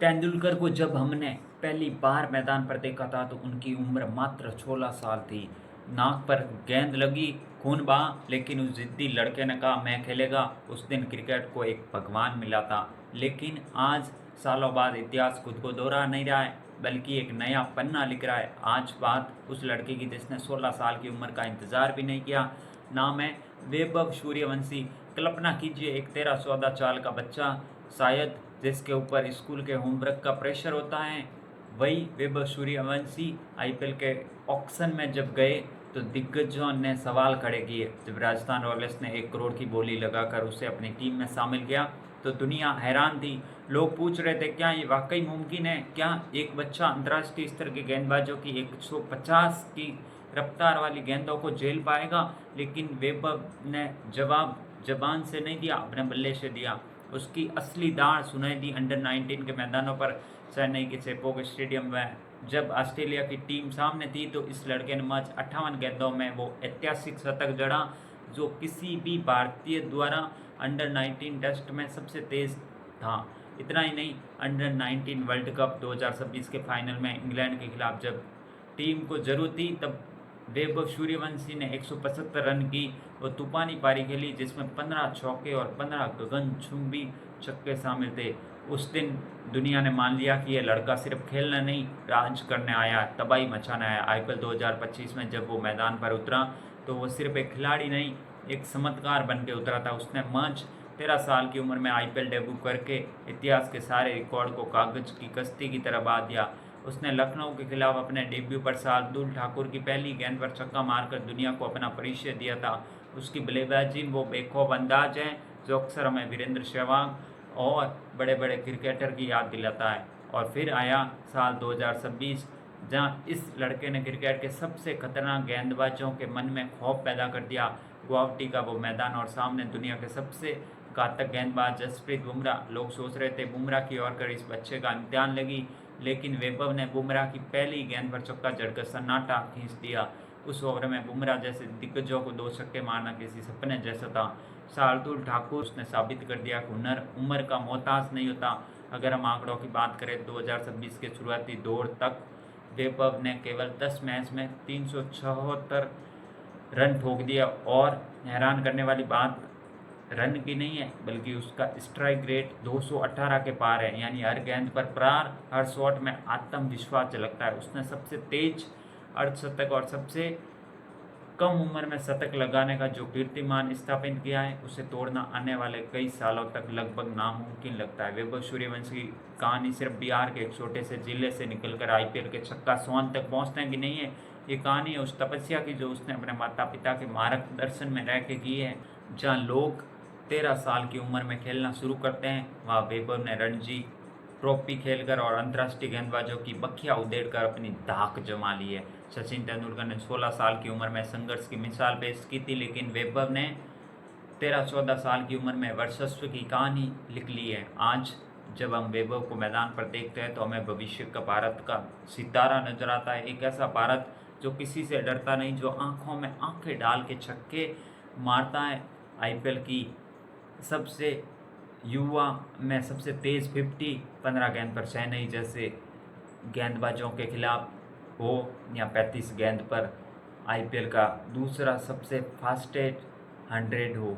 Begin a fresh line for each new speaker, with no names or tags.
तेंदुलकर को जब हमने पहली बार मैदान पर देखा था तो उनकी उम्र मात्र 16 साल थी। नाक पर गेंद लगी, खून बहा, लेकिन उस जिद्दी लड़के ने कहा मैं खेलेगा। उस दिन क्रिकेट को एक भगवान मिला था। लेकिन आज सालों बाद इतिहास खुद को दोहरा नहीं रहा है, बल्कि एक नया पन्ना लिख रहा है। आज बात उस लड़के की जिसने 16 साल की उम्र का इंतजार भी नहीं किया। नाम है वैभव सूर्यवंशी। कल्पना कीजिए, एक 13-14 साल का बच्चा, शायद जिसके ऊपर स्कूल के होमवर्क का प्रेशर होता है, वही वैभव सूर्यवंशी आईपीएल के ऑक्शन में जब गए तो दिग्गजों ने सवाल खड़े किए। जब राजस्थान रॉयल्स ने 1 करोड़ की बोली लगाकर उसे अपनी टीम में शामिल किया तो दुनिया हैरान थी। लोग पूछ रहे थे क्या ये वाकई मुमकिन है, क्या एक बच्चा अंतर्राष्ट्रीय स्तर के गेंदबाजों की 150 की रफ्तार वाली गेंदों को झेल पाएगा। लेकिन वैभव ने जवाब जबान से नहीं दिया, अपने बल्ले से दिया। उसकी असली दाढ़ सुनाई दी अंडर-19 के मैदानों पर, चेन्नई के चेपॉक स्टेडियम में। जब ऑस्ट्रेलिया की टीम सामने थी तो इस लड़के ने मैच 58 गेंदों में वो ऐतिहासिक शतक जड़ा जो किसी भी भारतीय द्वारा अंडर-19 टेस्ट में सबसे तेज था। इतना ही नहीं, अंडर-19 वर्ल्ड कप 2026 के फाइनल में इंग्लैंड के खिलाफ जब टीम को जरूरत थी तब वैभव सूर्यवंशी ने 175 रन की वो तूफानी पारी खेली, जिसमें 15 चौके और 15 गगनचुंबी छक्के शामिल थे। उस दिन दुनिया ने मान लिया कि यह लड़का सिर्फ खेलना नहीं, राज करने आया है, तबाही मचाने आया। आईपीएल 2025 में जब वो मैदान पर उतरा तो वो सिर्फ एक खिलाड़ी नहीं, एक चमत्कार बन के उतरा था। उसने मंच 13 साल की उम्र में आईपीएल डेब्यू करके इतिहास के सारे रिकॉर्ड को कागज की कश्ती की तरह बहा दिया। उसने लखनऊ के खिलाफ अपने डेब्यू पर शार्दुल ठाकुर की पहली गेंद पर छक्का मारकर दुनिया को अपना परिचय दिया था। उसकी बल्लेबाजी वो बेखौफ अंदाज है जो अक्सर हमें वीरेंद्र सहवाग और बड़े बड़े क्रिकेटर की याद दिलाता है। और फिर आया साल 2026, जहां इस लड़के ने क्रिकेट के सबसे खतरनाक गेंदबाजों के मन में खौफ पैदा कर दिया। गुवाहाटी का वो मैदान और सामने दुनिया के सबसे घातक गेंदबाज जसप्रीत बुमराह। लोग सोच रहे थे बुमराह की ओर कर इस बच्चे का इम्तिहान लगी, लेकिन वैभव ने बुमराह की पहली गेंद पर चौका जड़कर सन्नाटा खींच दिया। उस ओवर में बुमराह जैसे दिग्गजों को 2 छक्के मारना किसी सपने जैसा था। शार्दुल ठाकुर उसने साबित कर दिया कि हुनर उम्र का मोहताज नहीं होता। अगर हम आंकड़ों की बात करें 2026 के शुरुआती दौर तक वैभव ने केवल 10 मैच में 376 रन ठोक दिया। और हैरान करने वाली बात रन की नहीं है, बल्कि उसका स्ट्राइक रेट 218 के पार है, यानी हर गेंद पर प्रहार, हर शॉट में आत्मविश्वास झलकता है। उसने सबसे तेज अर्धशतक और सबसे कम उम्र में शतक लगाने का जो कीर्तिमान स्थापित किया है, उसे तोड़ना आने वाले कई सालों तक लगभग नामुमकिन लगता है। वैभव सूर्यवंशी की कहानी सिर्फ बिहार के एक छोटे से जिले से निकलकर आईपीएल के छक्का सोन तक पहुंचने की नहीं है। ये कहानी है उस तपस्या की जो उसने अपने माता पिता के मार्गदर्शन में रह के की है। जहाँ लोग 13 साल की उम्र में खेलना शुरू करते हैं, वहाँ वैभव ने रणजी ट्रॉफी खेलकर और अंतर्राष्ट्रीय गेंदबाजों की बखिया उधेड़कर अपनी धाक जमा ली है। सचिन तेंदुलकर ने 16 साल की उम्र में संघर्ष की मिसाल पेश की थी, लेकिन वैभव ने 13-14 साल की उम्र में वर्चस्व की कहानी लिख ली है। आज जब हम वैभव को मैदान पर देखते हैं तो हमें भविष्य का भारत का सितारा नजर आता है। एक ऐसा भारत जो किसी से डरता नहीं, जो आंखों में आंखें डाल के छक्के मारता है। आईपीएल की सबसे युवा में सबसे तेज़ 50 15 गेंद पर चेन्नई जैसे गेंदबाजों के खिलाफ हो, या 35 गेंद पर आईपीएल का दूसरा सबसे फास्टेस्ट 100 हो।